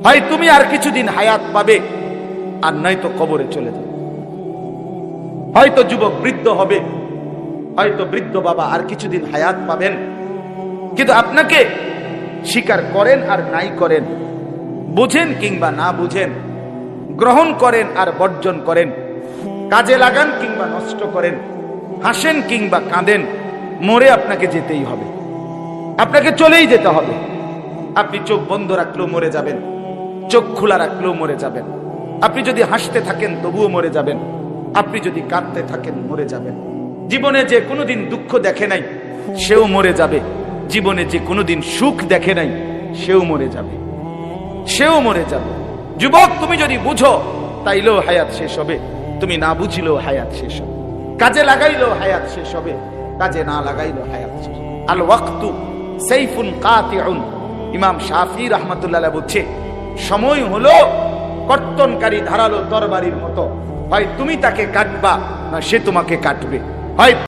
হয় তুমি আর কিছুদিন হায়াত পাবে, আর নয়তো কবরে চলে যাবে। হয়তো যুবক বৃদ্ধ হবে, হয়তো বৃদ্ধ বাবা আর কিছুদিন হায়াত পাবেন। কিন্তু আপনাকে স্বীকার করেন আর নাই করেন, বুঝেন কিংবা না বুঝেন, গ্রহণ করেন আর বর্জন করেন, কাজে লাগান কিংবা নষ্ট করেন, হাসেন কিংবা কাঁদেন, মরে আপনাকে যেতেই হবে, আপনাকে চলেই যেতে হবে। আপনি চোখ বন্ধ রাখলেও মরে যাবেন, চোখ খোলা রাখলেও মরে যাবেন। আপনি যদি হাসতে থাকেন তবুও মরে যাবেন, আপনি যদি কাঁদতে থাকেন মরে যাবেন। জীবনে যে কোনোদিন দুঃখ দেখে নাই সেও মরে যাবে, জীবনে যে কোনোদিন সুখ দেখে নাই সেও মরে যাবে, সেও মরে যাবে। যুবক, তুমি যদি বুঝো তাইলেও হায়াত শেষ হবে, তুমি না বুঝিলেও হায়াত শেষ হবে। কাজে লাগাইলেও হায়াত শেষ হবে, কাজে না লাগাইলেও হায়াত শেষ। আল ওয়াক্তু সাইফুন কাতিউন, ইমাম শাফি রাহমাতুল্লাহ আলাইহি বলছে, সময় হলো কর্তনকারী ধারালো তরবারির মতো, হয় তুমি তাকে কাটবা না সে তোমাকে কাটবে। হয়